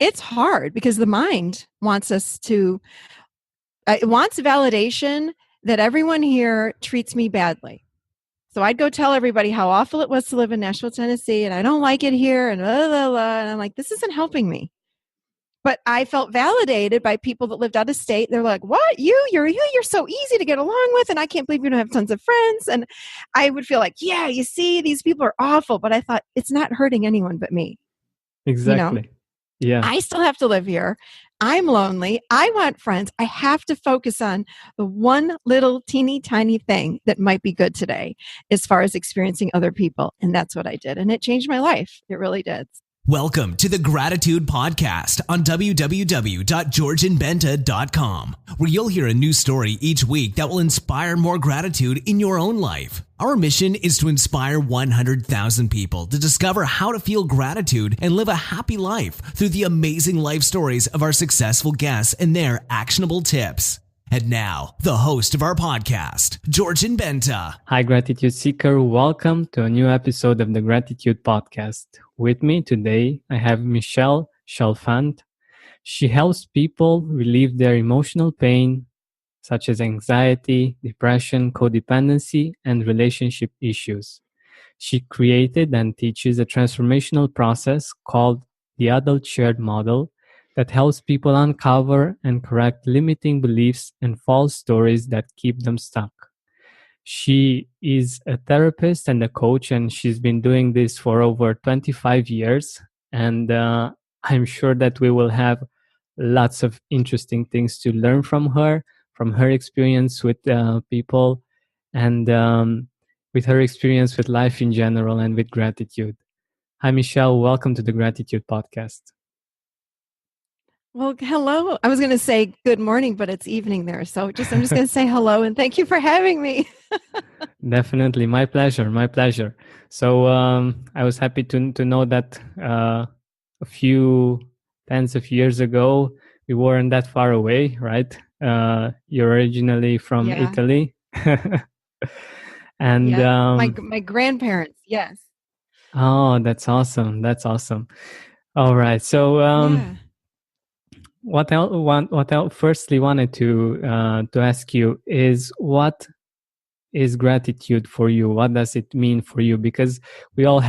it's hard because the mind wants us to, it wants validation that everyone here treats me badly. So I'd go tell everybody how awful it was to live in Nashville, Tennessee, and I don't like it here, and blah, blah, blah. And I'm like, this isn't helping me. But I felt validated by people that lived out of state. They're like, what? You're so easy to get along with, and I can't believe you don't have tons of friends. And I would feel like, yeah, you see, these people are awful. But I thought, it's not hurting anyone but me. Exactly. Yeah. I still have to live here. I'm lonely. I want friends. I have to focus on the one little teeny tiny thing that might be good today as far as experiencing other people. And that's what I did. And it changed my life. It really did. Welcome to the Gratitude Podcast on www.georgianbenta.com, where you'll hear a new story each week that will inspire more gratitude in your own life. Our mission is to inspire 100,000 people to discover how to feel gratitude and live a happy life through the amazing life stories of our successful guests and their actionable tips. And now, the host of our podcast, Georgian Benta. Hi, Gratitude Seeker. Welcome to a new episode of the Gratitude Podcast. With me today, I have Michelle Chalfant. She helps people relieve their emotional pain, such as anxiety, depression, codependency, and relationship issues. She created and teaches a transformational process called the Adult Shared Model that helps people uncover and correct limiting beliefs and false stories that keep them stuck. She is a therapist and a coach, and she's been doing this for over 25 years. And I'm sure that we will have lots of interesting things to learn from her experience with people, and with her experience with life in general and with gratitude. Hi, Michelle. Welcome to the Gratitude Podcast. Well, hello. I was going to say good morning, but it's evening there. So I'm just going to say hello and thank you for having me. Definitely. My pleasure. So I was happy to know that a few tens of years ago, we weren't that far away, right? You're originally from Italy. And my grandparents, yes. Oh, that's awesome. All right. So what I firstly wanted to ask you is, what is gratitude for you? What does it mean for you? Because we all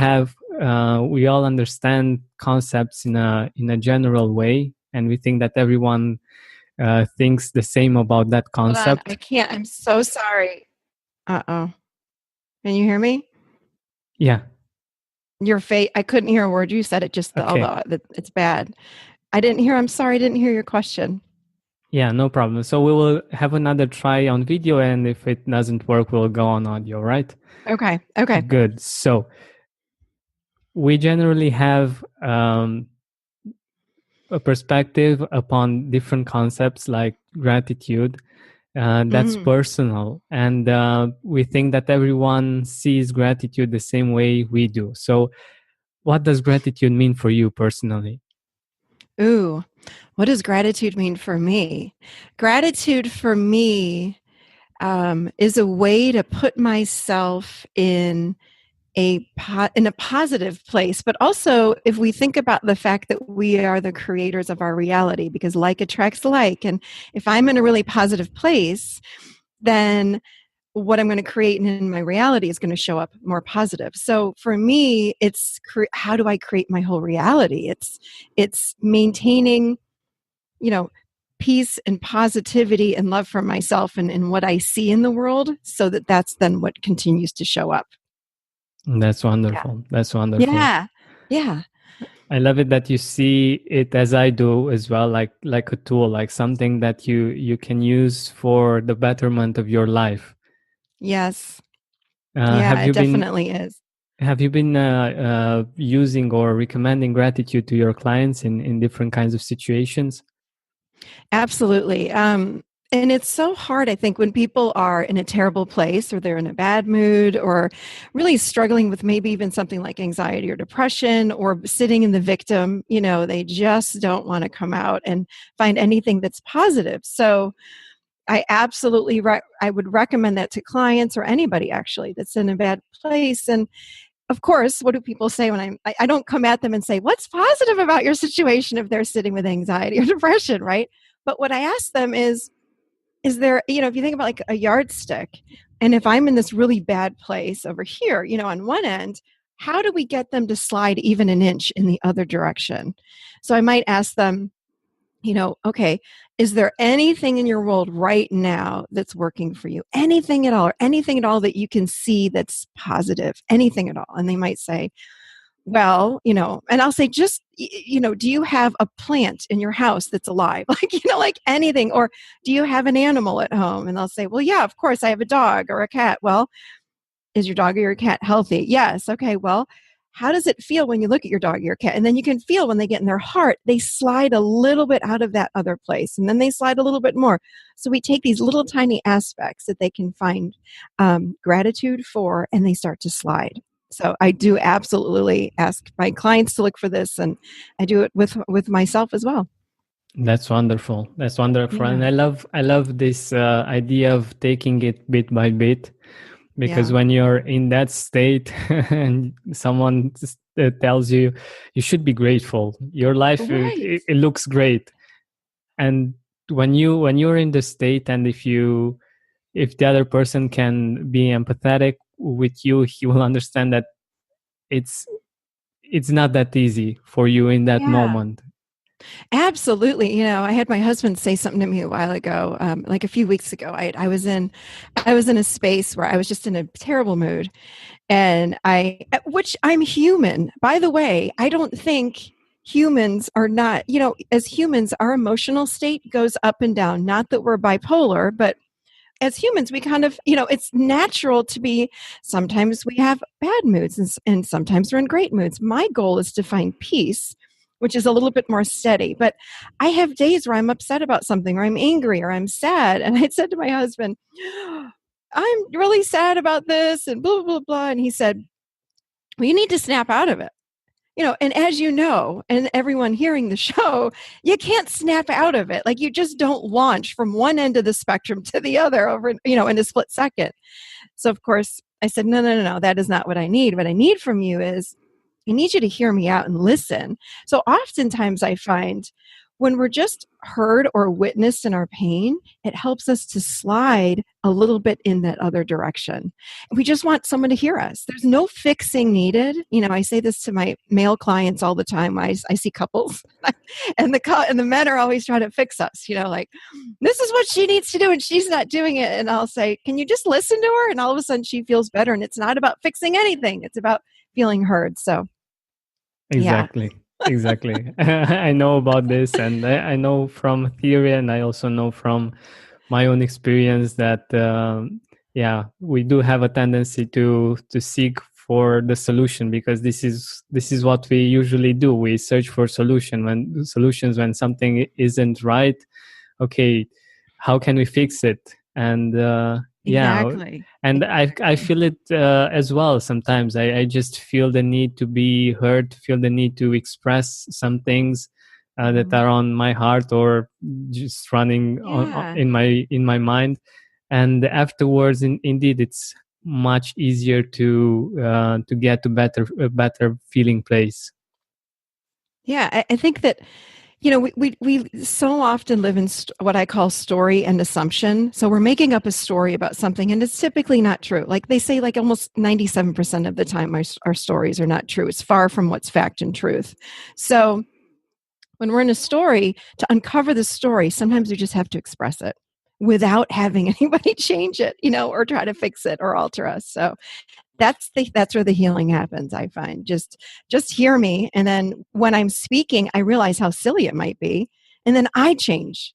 understand concepts in a general way, and we think that everyone thinks the same about that concept. Hold on, I can't. I'm so sorry. Uh-oh. Can you hear me? Yeah. Your face. I couldn't hear a word you said. It just, although it's bad. I'm sorry, I didn't hear your question. Yeah, no problem. So we will have another try on video, and if it doesn't work, we'll go on audio, right? Okay. Good. So we generally have a perspective upon different concepts like gratitude. That's personal. And we think that everyone sees gratitude the same way we do. So what does gratitude mean for you personally? Ooh, what does gratitude mean for me? Gratitude for me is a way to put myself in a positive place. But also, if we think about the fact that we are the creators of our reality, because like attracts like, and if I'm in a really positive place, then what I'm going to create in my reality is going to show up more positive. So for me, it's how do I create my whole reality? It's maintaining, peace and positivity and love for myself and what I see in the world, so that's then what continues to show up. That's wonderful. Yeah. That's wonderful. Yeah. I love it that you see it as I do as well, like a tool, like something that you can use for the betterment of your life. Yes. It definitely is. Have you been using or recommending gratitude to your clients in different kinds of situations? Absolutely. And it's so hard, I think, when people are in a terrible place, or they're in a bad mood, or really struggling with maybe even something like anxiety or depression, or sitting in the victim. They just don't want to come out and find anything that's positive. So I absolutely I would recommend that to clients, or anybody actually that's in a bad place. And of course, what do people say when I don't come at them and say, what's positive about your situation if they're sitting with anxiety or depression, right? But what I ask them is there, if you think about like a yardstick, and if I'm in this really bad place over here, on one end, how do we get them to slide even an inch in the other direction? So I might ask them, okay, is there anything in your world right now that's working for you? Anything at all, or anything at all that you can see that's positive? Anything at all? And they might say, well, and I'll say, just, do you have a plant in your house that's alive? Like, like anything. Or do you have an animal at home? And they'll say, well, yeah, of course I have a dog or a cat. Well, is your dog or your cat healthy? Yes. Okay. Well, how does it feel when you look at your dog or your cat? And then you can feel when they get in their heart, they slide a little bit out of that other place. And then they slide a little bit more. So we take these little tiny aspects that they can find gratitude for, and they start to slide. So I do absolutely ask my clients to look for this, and I do it with myself as well. That's wonderful. That's wonderful. Yeah. And I love this idea of taking it bit by bit, because when you're in that state and someone tells you you should be grateful, your life Right. it looks great. And when you're in the state, and if the other person can be empathetic with you, he will understand that it's not that easy for you in that moment. Absolutely. I had my husband say something to me a while ago, like a few weeks ago. I was in a space where I was just in a terrible mood, and which I'm human. By the way, I don't think humans are not, as humans, our emotional state goes up and down. Not that we're bipolar, but as humans, we kind of, it's natural to be, sometimes we have bad moods and sometimes we're in great moods. My goal is to find peace, which is a little bit more steady. But I have days where I'm upset about something, or I'm angry, or I'm sad. And I said to my husband, I'm really sad about this, and blah, blah, blah. And he said, well, you need to snap out of it. And as you know, and everyone hearing the show, you can't snap out of it. Like, you just don't launch from one end of the spectrum to the other over, in a split second. So of course I said, no, that is not what I need. What I need from you is, I need you to hear me out and listen. So oftentimes I find when we're just heard or witnessed in our pain, it helps us to slide a little bit in that other direction. We just want someone to hear us. There's no fixing needed. I say this to my male clients all the time. I see couples and the men are always trying to fix us, like, this is what she needs to do and she's not doing it. And I'll say, can you just listen to her? And all of a sudden she feels better. And it's not about fixing anything. It's about feeling heard. So Exactly. Exactly. I know about this, and I know from theory, and I also know from my own experience that we do have a tendency to seek for the solution, because this is what we usually do. We search for solutions when something isn't right. Okay, how can we fix it? And exactly. And I feel it as well. Sometimes I just feel the need to be heard, feel the need to express some things that are on my heart or just running in my mind. And afterwards, indeed, it's much easier to get to a better feeling place. Yeah, I think that, we so often live in what I call story and assumption. So we're making up a story about something, and it's typically not true. Like they say, like almost 97% of the time, our stories are not true. It's far from what's fact and truth. So when we're in a story, to uncover the story, sometimes we just have to express it without having anybody change it, or try to fix it or alter us. So that's where the healing happens. I find just hear me, and then when I'm speaking, I realize how silly it might be, and then I change.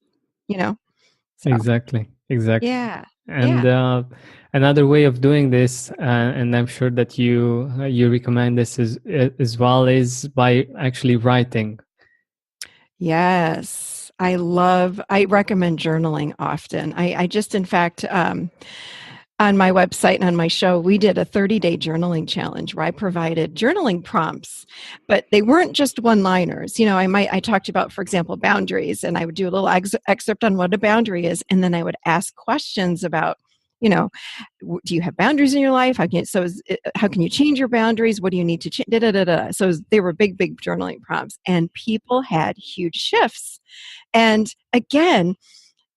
So. Exactly. Yeah. And another way of doing this, and I'm sure that you recommend this as well, is by actually writing. Yes, I recommend journaling often. I just, in fact, on my website and on my show, we did a 30-day journaling challenge where I provided journaling prompts, but they weren't just one-liners. I talked about, for example, boundaries, and I would do a little excerpt on what a boundary is, and then I would ask questions about do you have boundaries in your life? How can you change your boundaries? What do you need to change? Da, da, da, da. So they were big, big journaling prompts, and people had huge shifts. And again,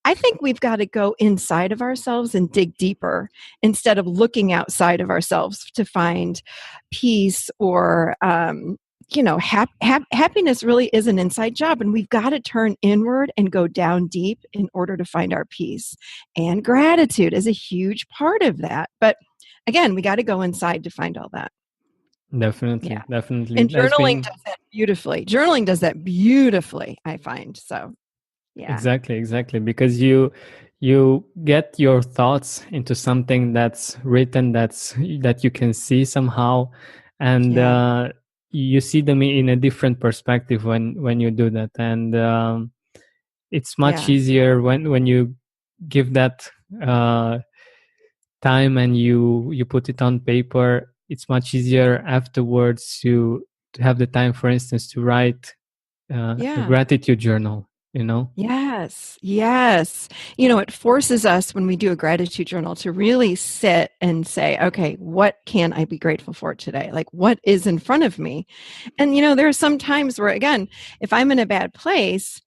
I think we've got to go inside of ourselves and dig deeper instead of looking outside of ourselves to find peace or, happiness really is an inside job, and we've got to turn inward and go down deep in order to find our peace. And gratitude is a huge part of that. But again, we got to go inside to find all that. Definitely, Yeah. definitely. And That's journaling been does that beautifully. Journaling does that beautifully, I find. So, yeah. exactly, because you get your thoughts into something that's written, that you can see somehow, and Yeah. you see them in a different perspective when you do that, and it's much Yeah. easier when you give that uh, time and you put it on paper. It's much easier afterwards to have the time, for instance, to write a Yeah. gratitude journal, Yes. Yes. It forces us when we do a gratitude journal to really sit and say, okay, what can I be grateful for today? Like, what is in front of me? And, there are some times where, again, if I'm in a bad place,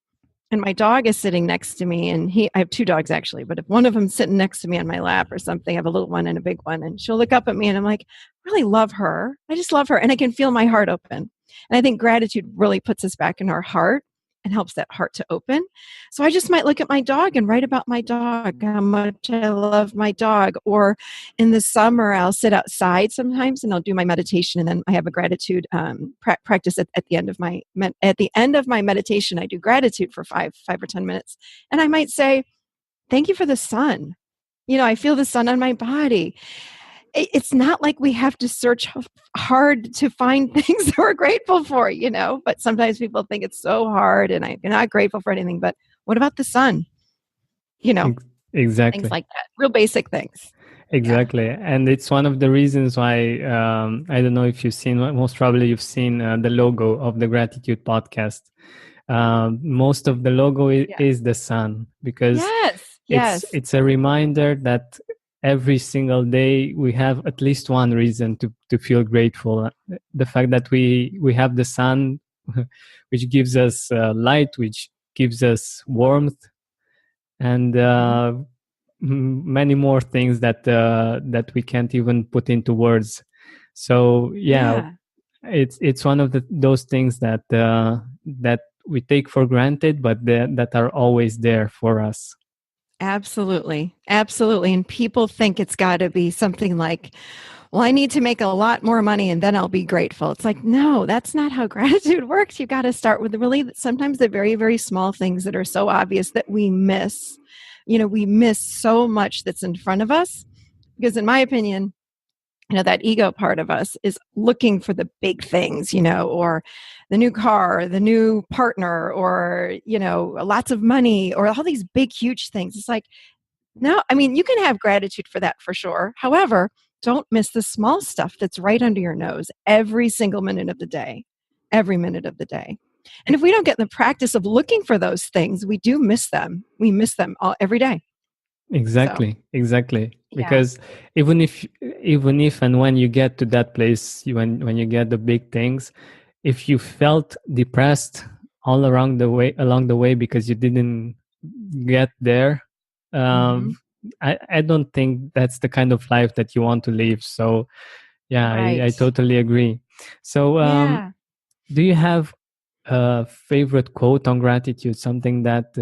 and my dog is sitting next to me, and I have two dogs actually, but if one of them's sitting next to me on my lap or something, I have a little one and a big one, and she'll look up at me and I'm like, I really love her. I just love her. And I can feel my heart open. And I think gratitude really puts us back in our heart and helps that heart to open. So I just might look at my dog and write about my dog, how much I love my dog. Or in the summer, I'll sit outside sometimes and I'll do my meditation. And then I have a gratitude practice at the end of my meditation. I do gratitude for 5 or 10 minutes. And I might say, thank you for the sun. I feel the sun on my body. It's not like we have to search hard to find things that we're grateful for, but sometimes people think it's so hard and I'm not grateful for anything. But what about the sun? Things Exactly. like that, real basic things. Exactly. Yeah. And it's one of the reasons why I don't know if you've seen, most probably you've seen the logo of the Gratitude podcast. Most of the logo is the sun, because Yes. it's a reminder that every single day we have at least one reason to feel grateful. The fact that we have the sun, which gives us light, which gives us warmth, and many more things that we can't even put into words. So Yeah. it's one of those things that we take for granted, but that are always there for us. Absolutely. And people think it's got to be something like, well, I need to make a lot more money and then I'll be grateful. It's like, no, that's not how gratitude works. You've got to start with sometimes the very, very small things that are so obvious that we miss. We miss so much that's in front of us because, in my opinion, that ego part of us is looking for the big things, or the new car, the new partner, or, lots of money, or all these big, huge things. It's like, no, I mean, you can have gratitude for that for sure. However, don't miss the small stuff that's right under your nose every single minute of the day, every minute of the day. And if we don't get in the practice of looking for those things, we do miss them. We miss them every day. Exactly. Yeah. Because even if and when you get to that place, when you get the big things, if you felt depressed all along the way because you didn't get there, Mm-hmm. I don't think that's the kind of life that you want to live. So yeah, I Right. totally agree. So Yeah. do you have a favorite quote on gratitude, something that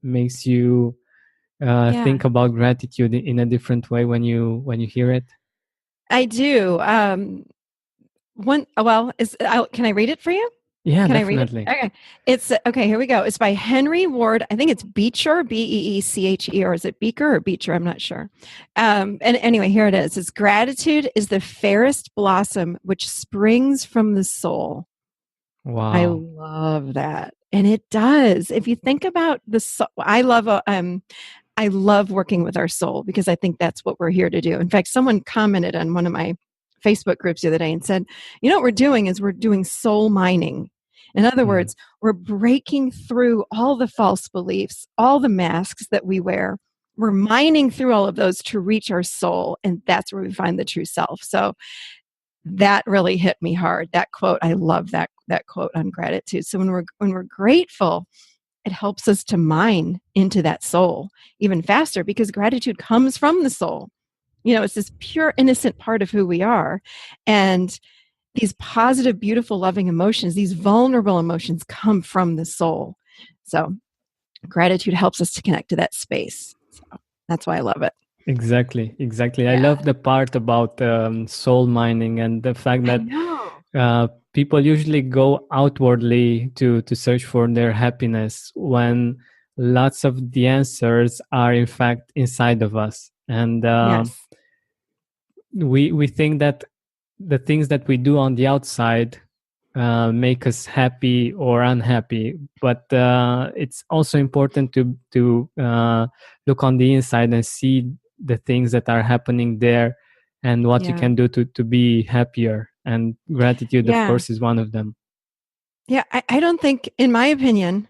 makes you Yeah. think about gratitude in a different way when you hear it? I do. Can I read it for you? Yeah, Can I read it? definitely. Okay. It's okay. Here we go. It's by Henry Ward. I think it's Beecher, Beeche, or is it Beaker or Beecher? I'm not sure. And anyway, here it is. It's gratitude is the fairest blossom which springs from the soul. I Wow. love that. And it does. If you think about the soul, I love working with our soul because I think that's what we're here to do. In fact, someone commented on one of my Facebook groups the other day and said, what we're doing is we're doing soul mining. In other Mm. words, we're breaking through all the false beliefs, all the masks that we wear. we're mining through all of those to reach our soul, and that's where we find the true self. So that really hit me hard. That quote, I love that quote on gratitude. So when we're grateful, it helps us to mine into that soul even faster, because gratitude comes from the soul. It's this pure, innocent part of who we are. And these positive, beautiful, loving emotions, these vulnerable emotions come from the soul. So gratitude helps us to connect to that space. So that's why I love it. Exactly. I Yeah. love the part about soul mining and the fact I that know. people usually go outwardly to search for their happiness when lots of the answers are in fact inside of us. And Yes. we think that the things that we do on the outside make us happy or unhappy, but it's also important to look on the inside and see the things that are happening there and what you Yeah. can do to be happier. And gratitude, of Yeah. course, is one of them. Yeah. I don't think, in my opinion,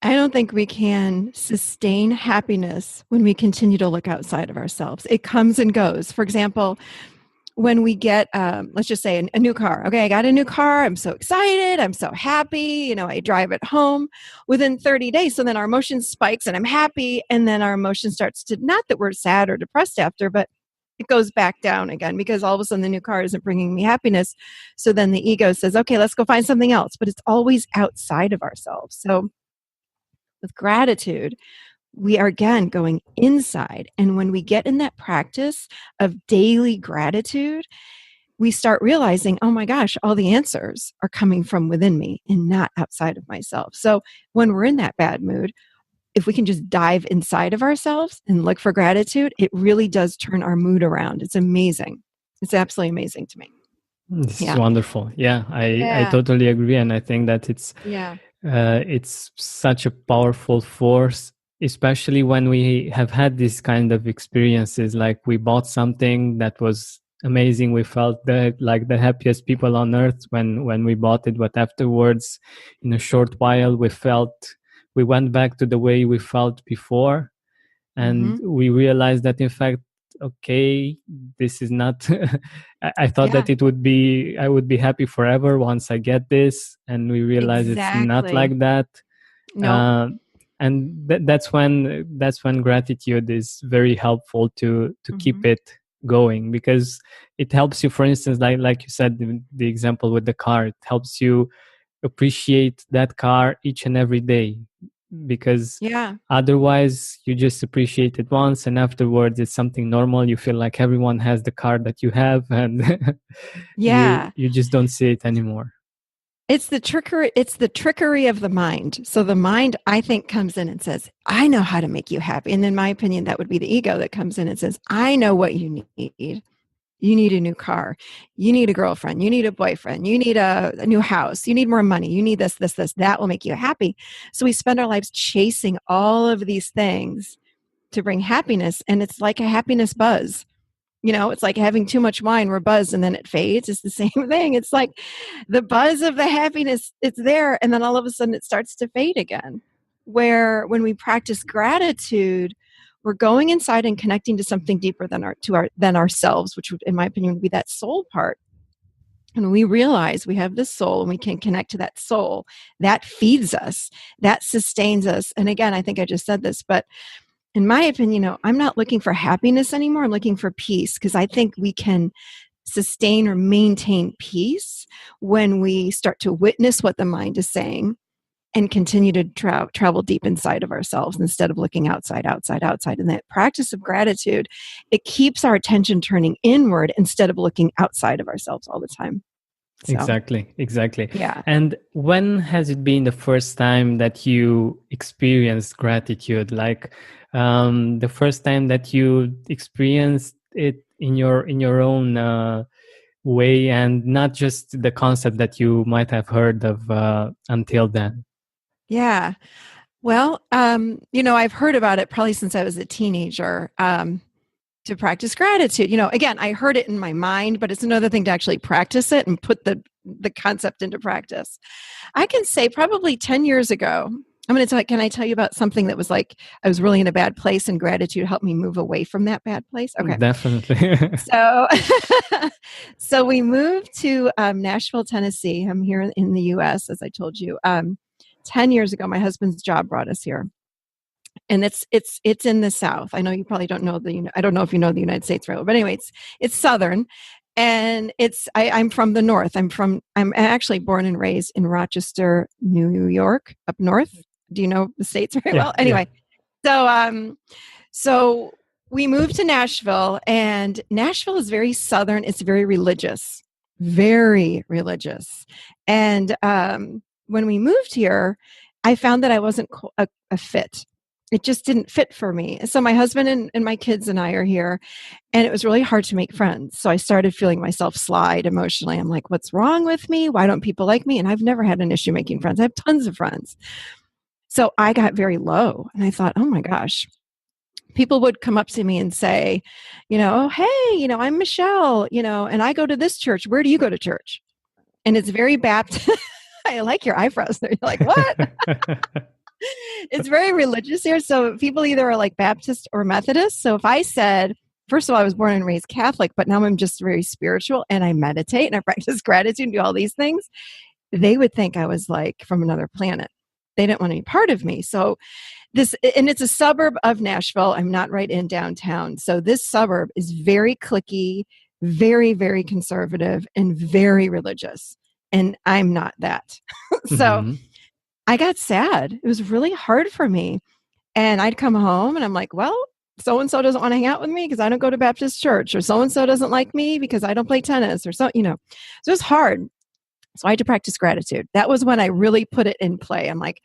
I don't think we can sustain happiness when we continue to look outside of ourselves. It comes and goes. For example, when we get, let's just say a new car. Okay, I got a new car. I'm so excited. I'm so happy. I drive it home within 30 days. So then our emotion spikes and I'm happy. And then our emotion starts to, not that we're sad or depressed after, but it goes back down again because all of a sudden the new car isn't bringing me happiness. So then the ego says, okay, let's go find something else. But it's always outside of ourselves. So with gratitude, we are again going inside. And when we get in that practice of daily gratitude, we start realizing, oh my gosh, all the answers are coming from within me and not outside of myself. So when we're in that bad mood, if we can just dive inside of ourselves and look for gratitude, it really does turn our mood around. It's amazing. It's absolutely amazing to me. This is Yeah. wonderful. Yeah, I Yeah. totally agree, and I think that Yeah. it's such a powerful force, especially when we have had these kind of experiences. Like we bought something that was amazing. We felt like the happiest people on earth when we bought it, but afterwards, in a short while, we went back to the way we felt before, and Mm-hmm. we realized that in fact, okay, this is not I thought Yeah. that I would be happy forever once I get this, and we realize it's not Exactly. like that. Nope. uh, and that's when gratitude is very helpful to keep Mm-hmm. it going, because it helps you, for instance, like you said, the example with the car, it helps you appreciate that car each and every day, because Yeah. otherwise you just appreciate it once and afterwards it's something normal. You feel like everyone has the car that you have, and Yeah. you just don't see it anymore. It's the trickery of the mind. So the mind, I think, comes in and says, I know how to make you happy. And in my opinion, that would be the ego that comes in and says, I know what you need. You need a new car. You need a girlfriend. You need a boyfriend. You need a new house. You need more money. You need this, this, this. That will make you happy. So we spend our lives chasing all of these things to bring happiness. And it's like a happiness buzz. It's like having too much wine. We're buzzed and then it fades. It's the same thing. It's like the buzz of the happiness, it's there. And then all of a sudden it starts to fade again. Where when we practice gratitude, we're going inside and connecting to something deeper than ourselves, which would, in my opinion, would be that soul part. And we realize we have this soul and we can connect to that soul. That feeds us, that sustains us. And again, I think I just said this, but in my opinion, I'm not looking for happiness anymore. I'm looking for peace, because I think we can sustain or maintain peace when we start to witness what the mind is saying and continue to travel deep inside of ourselves instead of looking outside. And that practice of gratitude, it keeps our attention turning inward instead of looking outside of ourselves all the time. So, Exactly. yeah. And when has it been the first time that you experienced gratitude? Like the first time that you experienced it in your own way, and not just the concept that you might have heard of until then. Yeah. Well, I've heard about it probably since I was a teenager. To practice gratitude. Again, I heard it in my mind, but it's another thing to actually practice it and put the concept into practice. I can say probably 10 years ago, I'm going to tell. Can I tell you about something that was like I was really in a bad place, and gratitude helped me move away from that bad place? Okay, Definitely. so so we moved to Nashville, Tennessee. I'm here in the U.S. as I told you. 10 years ago, my husband's job brought us here, and it's in the South. I know you probably don't know I don't know if you know the United States very well, but anyway, it's Southern, and I'm from the North. I'm actually born and raised in Rochester, New York, up north. Do you know the states very well? Anyway, so we moved to Nashville, and Nashville is very Southern. It's very religious, very religious. And when we moved here, I found that I wasn't a fit. It just didn't fit for me. So my husband and my kids and I are here, and it was really hard to make friends. So I started feeling myself slide emotionally. I'm like, what's wrong with me? Why don't people like me? And I've never had an issue making friends. I have tons of friends. So I got very low, and I thought, oh my gosh. People would come up to me and say, oh, hey, I'm Michelle, and I go to this church. Where do you go to church? And it's very Baptist. I like your eyebrows. They're like, what? It's very religious here. So people either are like Baptist or Methodist. So if I said, first of all, I was born and raised Catholic, but now I'm just very spiritual and I meditate and I practice gratitude and do all these things, they would think I was like from another planet. They didn't want to be part of me. So and it's a suburb of Nashville. I'm not right in downtown. So this suburb is very cliquey, very, very conservative, and very religious. And I'm not that. So I got sad. It was really hard for me. And I'd come home and I'm like, well, so-and-so doesn't want to hang out with me because I don't go to Baptist church, or so-and-so doesn't like me because I don't play tennis, or so, So it was hard. So I had to practice gratitude. That was when I really put it in play. I'm like,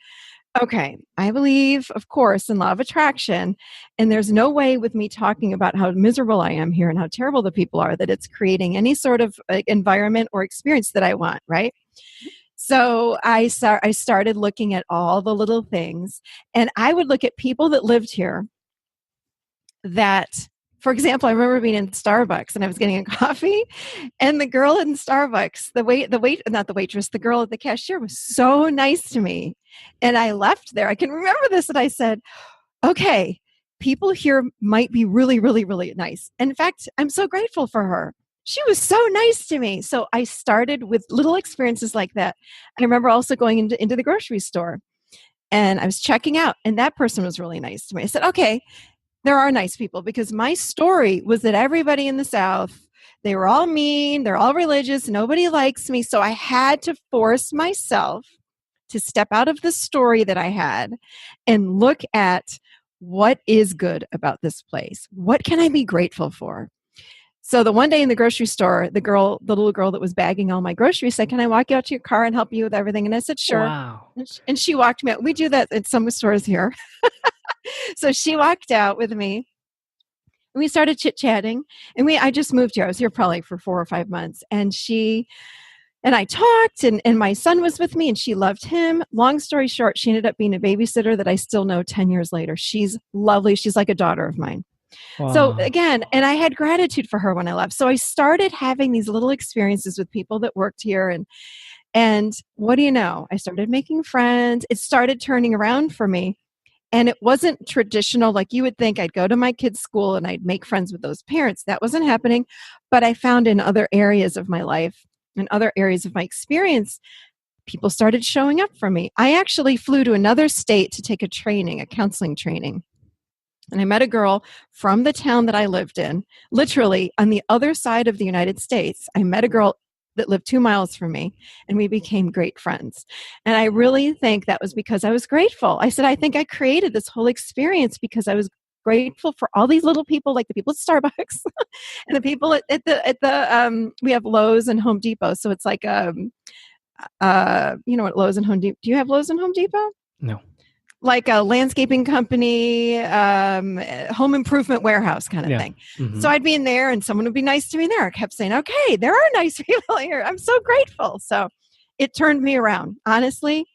okay, I believe, of course, in law of attraction, and there's no way with me talking about how miserable I am here and how terrible the people are that it's creating any sort of environment or experience that I want, right? So I started looking at all the little things, and I would look at people that lived here that, for example, I remember being in Starbucks and I was getting a coffee, and the girl in Starbucks, the girl at the cashier was so nice to me. And I left there. I can remember this, and I said, okay, people here might be really, really, really nice. And in fact, I'm so grateful for her. She was so nice to me. So I started with little experiences like that. I remember also going into the grocery store, and I was checking out, and that person was really nice to me. I said, okay, there are nice people, because my story was that everybody in the South, they were all mean, they're all religious, nobody likes me. So I had to force myself to step out of the story that I had and look at what is good about this place. What can I be grateful for? So the one day in the grocery store, the little girl that was bagging all my groceries said, can I walk you out to your car and help you with everything? And I said, sure. Wow. And she walked me out. We do that at some stores here. So she walked out with me, and we started chit-chatting, and I just moved here. I was here probably for 4 or 5 months, and I talked, and my son was with me, and she loved him. Long story short, she ended up being a babysitter that I still know 10 years later. She's lovely. She's like a daughter of mine. Wow. So again, and I had gratitude for her when I left. So I started having these little experiences with people that worked here, and what do you know? I started making friends. It started turning around for me. And it wasn't traditional, like you would think. I'd go to my kids' school and I'd make friends with those parents. That wasn't happening. But I found in other areas of my life and other areas of my experience, people started showing up for me. I actually flew to another state to take a counseling training. And I met a girl from the town that I lived in, literally on the other side of the United States. I met a girl that lived 2 miles from me, and we became great friends. And I really think that was because I was grateful. I said, I think I created this whole experience because I was grateful for all these little people, like the people at Starbucks and the people at the we have Lowe's and Home Depot. So it's like, what Lowe's and Home Depot, do you have Lowe's and Home Depot? No. Like a landscaping company, home improvement warehouse kind of thing. Mm-hmm. So I'd be in there and someone would be nice to me there. I kept saying, okay, there are nice people here. I'm so grateful. So it turned me around. Honestly,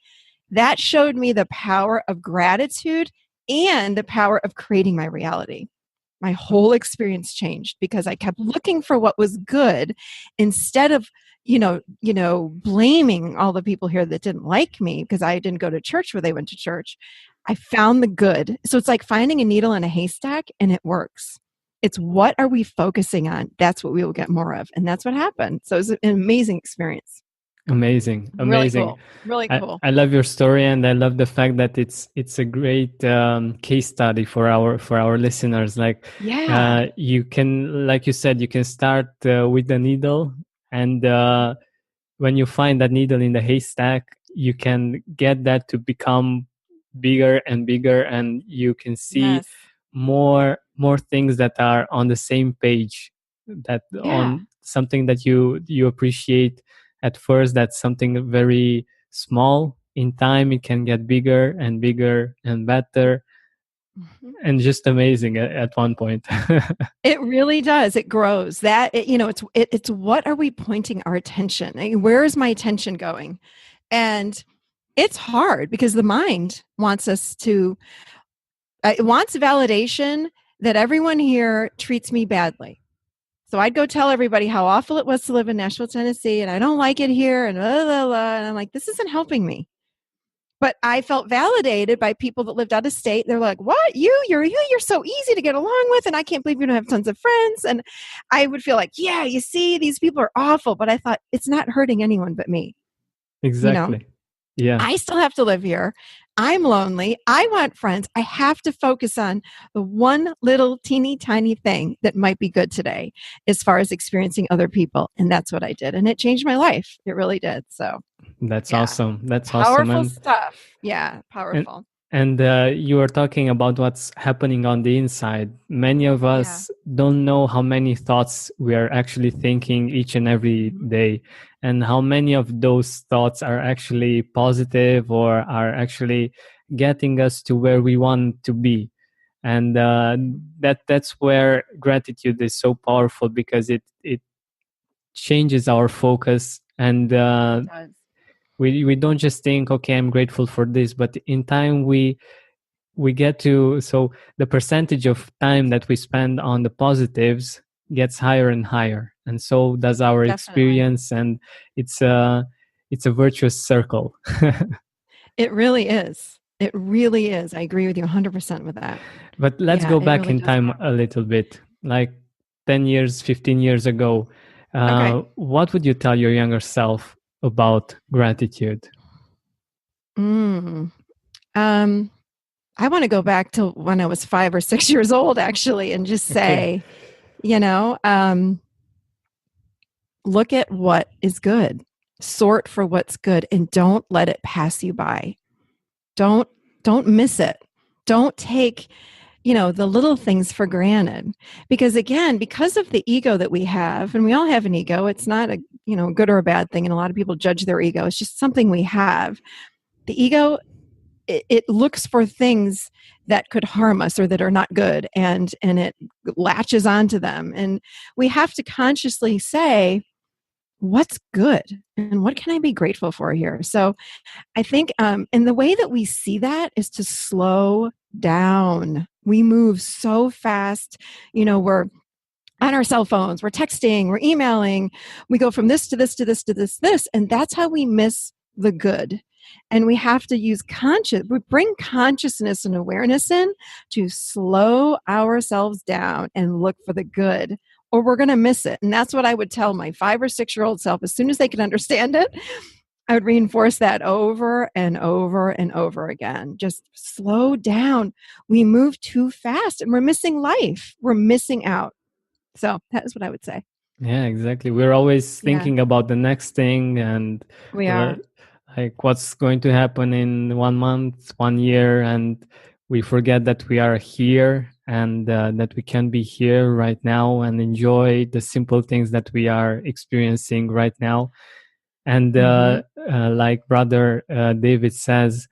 that showed me the power of gratitude and the power of creating my reality. My whole experience changed because I kept looking for what was good instead of, blaming all the people here that didn't like me because I didn't go to church where they went to church. I found the good. So it's like finding a needle in a haystack, and it works. It's what are we focusing on? That's what we will get more of. And that's what happened. So it was an amazing experience. Amazing. Really cool. Really cool. I love your story, and I love the fact that it's a great case study for our listeners. Like, you can, like you said, you can start with the needle, and when you find that needle in the haystack, you can get that to become bigger and bigger, and you can see more things that are on the same page, that on something that you appreciate at first, that's something very small. In time it can get bigger and bigger and better, and just amazing at one point. It really does. It grows. It's what are we pointing our attention? Where is my attention going? And it's hard because the mind wants us to, it wants validation that everyone here treats me badly. So I'd go tell everybody how awful it was to live in Nashville, Tennessee, and I don't like it here, and blah, blah, blah. And I'm like, this isn't helping me. But I felt validated by people that lived out of state. They're like, what? You're so easy to get along with, and I can't believe you don't have tons of friends. And I would feel like, yeah, you see, these people are awful. But I thought, it's not hurting anyone but me. Exactly. Yeah. I still have to live here. I'm lonely. I want friends. I have to focus on the one little teeny tiny thing that might be good today as far as experiencing other people. And that's what I did. And it changed my life. It really did. So that's awesome. That's powerful awesome. Stuff. Yeah. Powerful. And you were talking about what's happening on the inside. Many of us don't know how many thoughts we are actually thinking each and every day, and how many of those thoughts are actually positive or are actually getting us to where we want to be. And that's where gratitude is so powerful, because it changes our focus, and we don't just think, okay, I'm grateful for this, but in time we get to, so the percentage of time that we spend on the positives gets higher and higher, and so does our experience, and it's a virtuous circle. It really is. It really is. I agree with you 100% with that. But let's go back in time a little bit, like 10 years, 15 years ago. What would you tell your younger self about gratitude? I want to go back to when I was 5 or 6 years old, actually, and just say, look at what is good, sort for what's good, and don't let it pass you by. Don't miss it. Don't take, the little things for granted. Because again, because of the ego that we have, and we all have an ego, it's not a, good or a bad thing. And a lot of people judge their ego. It's just something we have. The ego, it looks for things that could harm us or that are not good, and it latches onto them. And we have to consciously say, what's good and what can I be grateful for here? So I think, and the way that we see that is to slow down. We move so fast, we're on our cell phones, we're texting, we're emailing, we go from this to this to this to this, and that's how we miss the good. And we have to we bring consciousness and awareness in to slow ourselves down and look for the good, or we're going to miss it. And that's what I would tell my 5 or 6 year old self. As soon as they could understand it, I would reinforce that over and over and over again. Just slow down. We move too fast and we're missing life. We're missing out. So that is what I would say. Yeah, exactly. We're always thinking about the next thing, and we are like what's going to happen in 1 month, 1 year, and we forget that we are here, and that we can be here right now and enjoy the simple things that we are experiencing right now. And like Brother David says,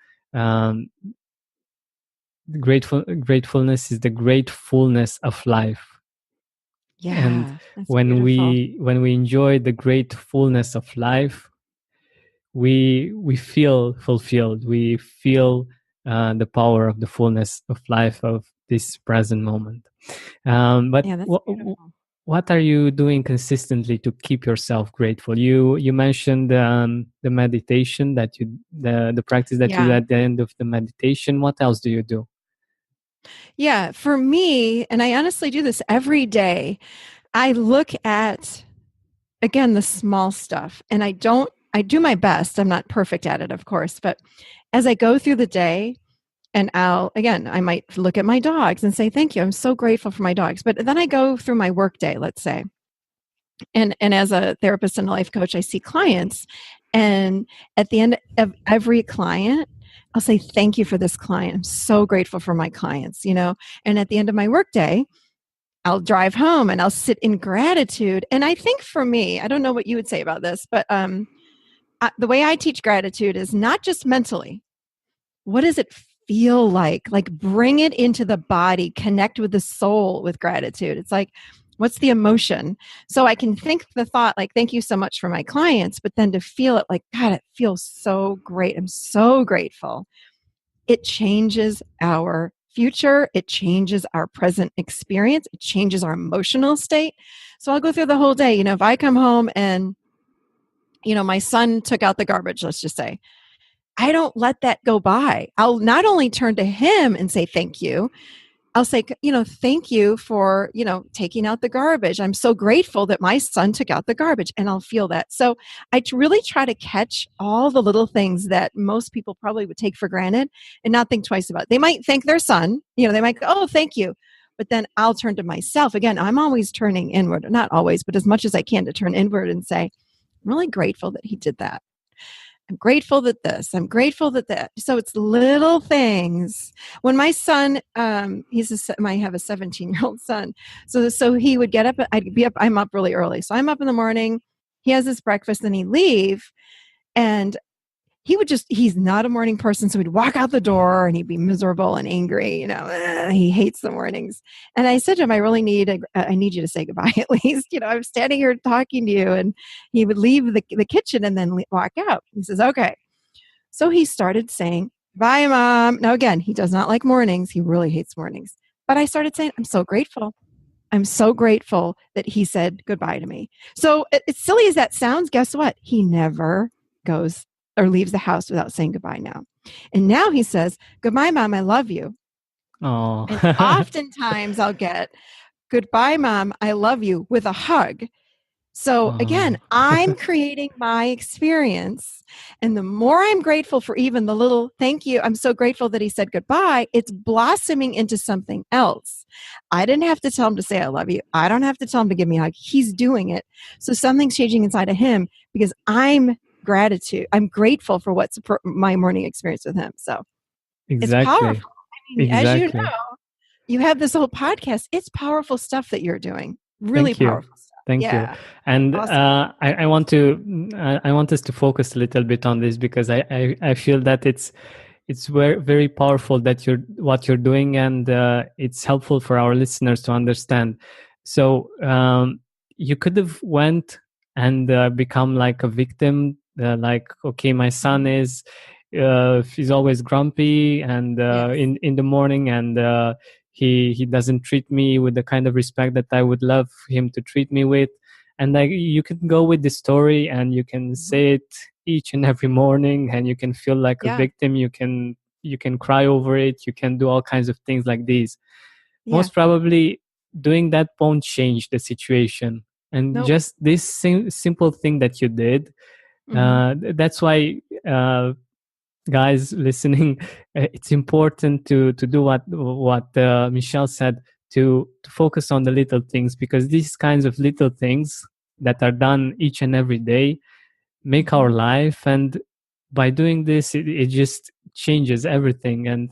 gratefulness is the great fullness of life. Yeah, and when we enjoy the great fullness of life, we feel fulfilled. We feel the power of the fullness of life of this present moment. But yeah, that's beautiful. what are you doing consistently to keep yourself grateful? You mentioned the meditation that the practice that you do Yeah. at the end of the meditation. What else do you do? Yeah. For me, and I honestly do this every day, I look at, again, the small stuff, and I do my best. I'm not perfect at it, of course, but as I go through the day, and I might look at my dogs and say, thank you. I'm so grateful for my dogs. But then I go through my work day, let's say. And as a therapist and a life coach, I see clients. And at the end of every client, I'll say, thank you for this client. I'm so grateful for my clients, And at the end of my workday, I'll drive home and I'll sit in gratitude. And I think for me, I don't know what you would say about this, but the way I teach gratitude is not just mentally. What does it feel like? Like, bring it into the body, connect with the soul with gratitude. It's like, what's the emotion? So I can think the thought, like, thank you so much for my clients, but then to feel it like, God, it feels so great. I'm so grateful. It changes our future. It changes our present experience. It changes our emotional state. So I'll go through the whole day. If I come home and, my son took out the garbage, let's just say, I don't let that go by. I'll not only turn to him and say thank you, I'll say, thank you for, taking out the garbage. I'm so grateful that my son took out the garbage, and I'll feel that. So really try to catch all the little things that most people probably would take for granted and not think twice about. They might thank their son, they might go, oh, thank you. But then I'll turn to myself. Again, I'm always turning inward, not always, but as much as I can to turn inward and say, I'm really grateful that he did that. I'm grateful that this, I'm grateful that that. So it's little things. When my son, I have a 17-year-old son. So he would get up, I'm up really early. So I'm up in the morning, he has his breakfast, then he'd leave. And he's not a morning person. So he'd walk out the door and he'd be miserable and angry. He hates the mornings. And I said to him, I need you to say goodbye at least. I'm standing here talking to you. And he would leave the kitchen and then walk out. He says, okay. So he started saying, bye, Mom. Now, again, he does not like mornings. He really hates mornings. But I started saying, I'm so grateful. I'm so grateful that he said goodbye to me. So as silly as that sounds, guess what? He never goes or leaves the house without saying goodbye now. And now he says, goodbye, Mom, I love you. Oh, And oftentimes I'll get, goodbye, Mom, I love you, with a hug. So again, I'm creating my experience. And the more I'm grateful for even the little thank you, I'm so grateful that he said goodbye, it's blossoming into something else. I didn't have to tell him to say I love you. I don't have to tell him to give me a hug. He's doing it. So something's changing inside of him because I'm grateful for what's my morning experience with him. So it's exactly. powerful. As you know, you have this whole podcast. It's powerful stuff that you're doing. Really Thank you. powerful stuff. Thank you. And awesome. I want us to focus a little bit on this because I feel that it's very, very powerful that what you're doing, and it's helpful for our listeners to understand. So you could have went and become like a victim, like, okay, my son is he's always grumpy and Yes. in the morning, and he doesn't treat me with the kind of respect that I would love him to treat me with. And like, you can go with the story and you can say it each and every morning, and you can feel like a victim. You can cry over it. You can do all kinds of things like these. Most probably doing that won't change the situation. And just this simple thing that you did, that's why guys listening, it's important to do what Michelle said, to focus on the little things, because these kinds of little things that are done each and every day make our life. And by doing this, it just changes everything. And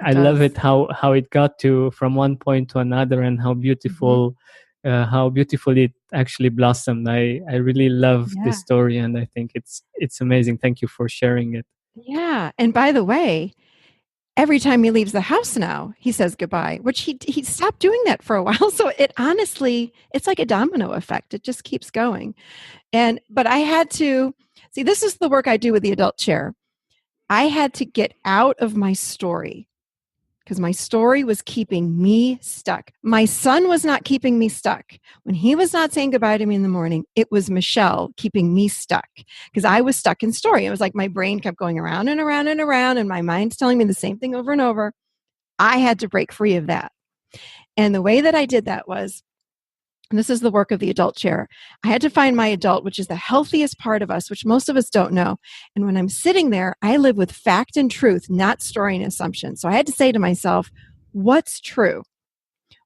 I love it how it got to from one point to another, and how beautiful it actually blossomed. I really love this story, and I think it's amazing. Thank you for sharing it. Yeah. And by the way, every time he leaves the house now, he says goodbye, which he stopped doing that for a while. So it's like a domino effect. It just keeps going. But I had to see, this is the work I do with the adult chair. I had to get out of my story. because my story was keeping me stuck. My son was not keeping me stuck. When he was not saying goodbye to me in the morning, it was Michelle keeping me stuck because I was stuck in story. It was like my brain kept going around and around and around, and my mind's telling me the same thing over and over. I had to break free of that. And the way that I did that was, and this is the work of the adult chair, I had to find my adult, which is the healthiest part of us, which most of us don't know. And when I'm sitting there, I live with fact and truth, not story and assumption. So I had to say to myself, what's true?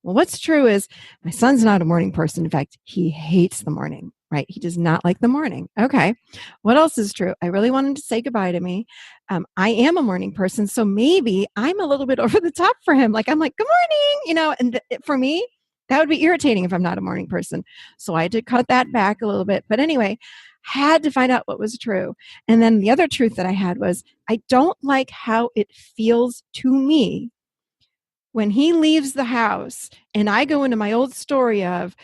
Well, what's true is my son's not a morning person. In fact, he hates the morning, right? He does not like the morning. Okay. What else is true? I really want him to say goodbye to me. I am a morning person. So maybe I'm a little bit over the top for him. Like, I'm like, good morning, and for me, that would be irritating if I'm not a morning person. So I had to cut that back a little bit. But anyway, had to find out what was true. And then the other truth that I had was, I don't like how it feels to me when he leaves the house and I go into my old story of,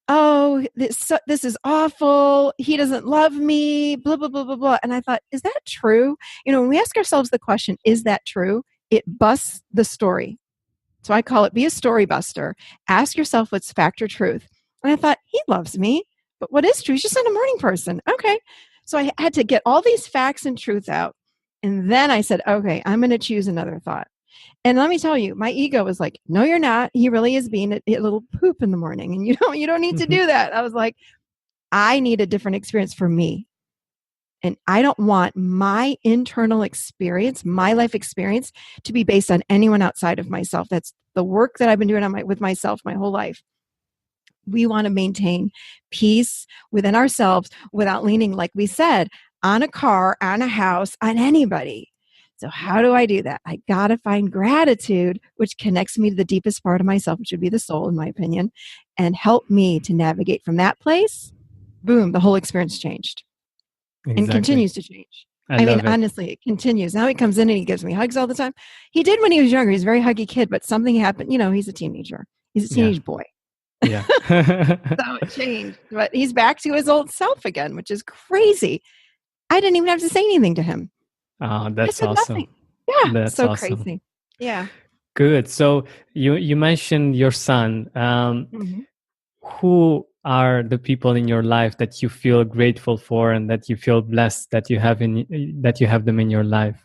oh, this is awful. He doesn't love me, blah, blah, blah, blah, blah. And I thought, is that true? When we ask ourselves the question, is that true? It busts the story. So I call it be a story buster. Ask yourself what's fact or truth. And I thought, he loves me, but what is true? He's just not a morning person. Okay. So I had to get all these facts and truth out. And then I said, okay, I'm going to choose another thought. And let me tell you, my ego was like, no, you're not. He really is being a little poop in the morning. And you don't need to do that. I was like, I need a different experience for me. And I don't want my internal experience, my life experience, to be based on anyone outside of myself. That's the work that I've been doing with myself my whole life. We want to maintain peace within ourselves without leaning, like we said, on a car, on a house, on anybody. So how do I do that? I got to find gratitude, which connects me to the deepest part of myself, which would be the soul, in my opinion, and help me to navigate from that place. Boom, the whole experience changed. Exactly. And continues to change. I mean, honestly, it continues. Now he comes in and he gives me hugs all the time. He did when he was younger. He's a very huggy kid, but something happened. He's a teenager. He's a teenage boy. Yeah. So it changed. But he's back to his old self again, which is crazy. I didn't even have to say anything to him. Oh, that's awesome. Nothing. Yeah, that's so awesome. crazy. Yeah. Good. So you mentioned your son. Who are the people in your life that you feel grateful for and that you feel blessed that you have them in your life?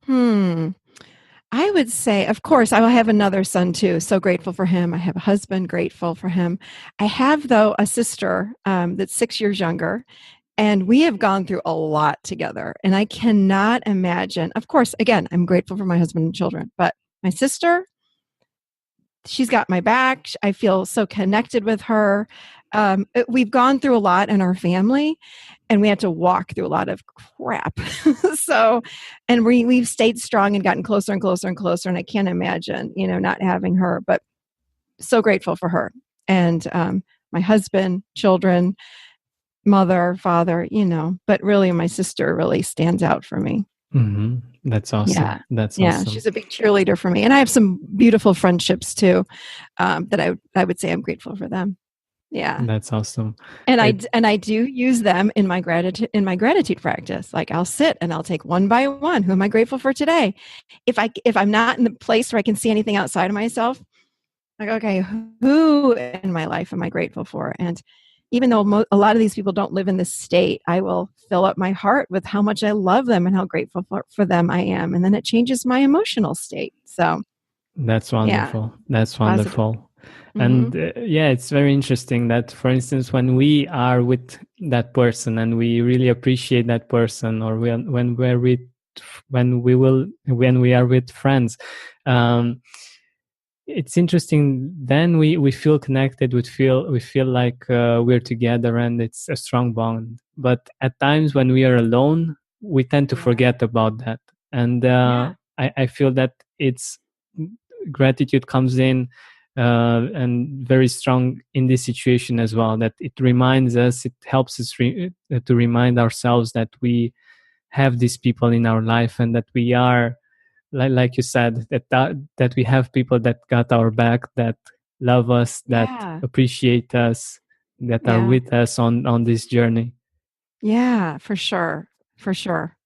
I would say, of course, I will have another son too. So grateful for him. I have a husband, grateful for him. I have, though, a sister that's 6 years younger, and we have gone through a lot together. And I cannot imagine, of course, again, I'm grateful for my husband and children, but my sister, she's got my back. I feel so connected with her. We've gone through a lot in our family, and we had to walk through a lot of crap. And we've stayed strong and gotten closer and closer and closer. And I can't imagine, not having her, but so grateful for her. And my husband, children, mother, father, but really my sister really stands out for me. Mm-hmm. That's awesome. Yeah. That's yeah, awesome. She's a big cheerleader for me. And I have some beautiful friendships too, that I would say I'm grateful for them. Yeah. That's awesome. And I do use them in my gratitude practice. Like I'll sit and I'll take one by one. Who am I grateful for today? If I'm not in the place where I can see anything outside of myself, like, okay, who in my life am I grateful for? And even though a lot of these people don't live in this state, I will fill up my heart with how much I love them and how grateful for them I am. And then it changes my emotional state. So that's wonderful. Yeah. That's wonderful. Mm-hmm. And it's very interesting that, for instance, when we are with that person and we really appreciate that person, or when we are with friends, it's interesting. Then we feel connected. We feel like we're together, and it's a strong bond. But at times when we are alone, we tend to forget about that. And I feel that gratitude comes in and very strong in this situation as well. That it reminds us, it helps us to remind ourselves that we have these people in our life, and that we are. Like you said, that we have people that got our back, that love us, that appreciate us, that are with us on this journey. Yeah, for sure. For sure.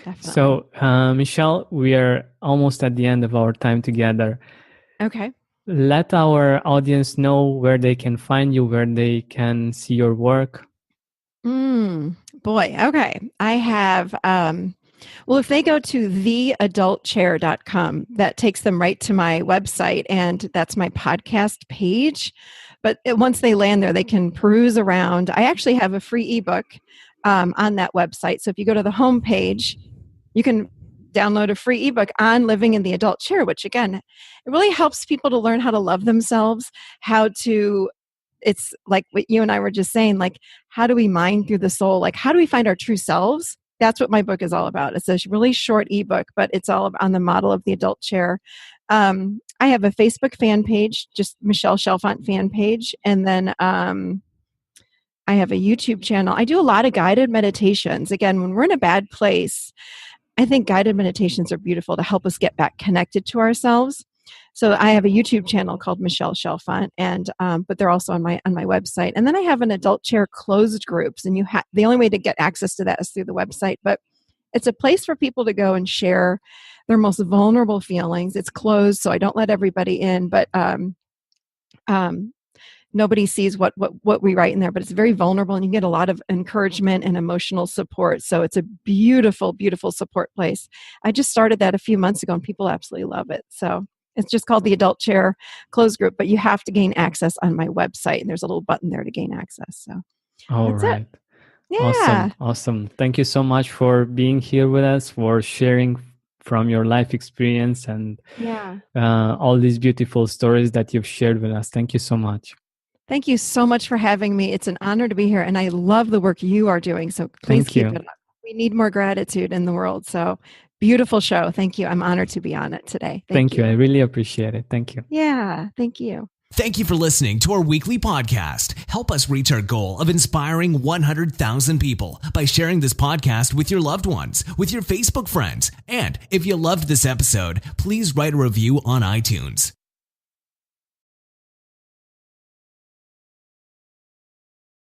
Definitely. So, Michelle, we are almost at the end of our time together. Okay. Let our audience know where they can find you, where they can see your work. Boy. Okay. I have, well, if they go to theadultchair.com, that takes them right to my website, and that's my podcast page. But once they land there, they can peruse around. I actually have a free ebook on that website. So if you go to the homepage, you can download a free ebook on living in the adult chair, which again, it really helps people to learn how to love themselves, how to, it's like what you and I were just saying, like, how do we mine through the soul? Like, how do we find our true selves? That's what my book is all about. It's a really short ebook, but it's all on the model of the adult chair. I have a Facebook fan page, just Michelle Chalfant fan page. And then I have a YouTube channel. I do a lot of guided meditations. Again, when we're in a bad place, I think guided meditations are beautiful to help us get back connected to ourselves. So I have a YouTube channel called Michelle Chalfant, and but they're also on my website. And then I have an adult chair closed groups, and the only way to get access to that is through the website. But it's a place for people to go and share their most vulnerable feelings. It's closed, so I don't let everybody in, but nobody sees what we write in there, but it's very vulnerable, and you get a lot of encouragement and emotional support. So it's a beautiful, beautiful support place. I just started that a few months ago, and people absolutely love it. So it's just called the Adult Chair Closed Group, but you have to gain access on my website, and there's a little button there to gain access. So that's it. Yeah. Awesome. Thank you so much for being here with us, for sharing from your life experience and all these beautiful stories that you've shared with us. Thank you so much. Thank you so much for having me. It's an honor to be here, and I love the work you are doing. So please keep it up. We need more gratitude in the world. So beautiful show. Thank you. I'm honored to be on it today. Thank you. I really appreciate it. Thank you. Yeah. Thank you. Thank you for listening to our weekly podcast. Help us reach our goal of inspiring 100,000 people by sharing this podcast with your loved ones, with your Facebook friends. And if you loved this episode, please write a review on iTunes.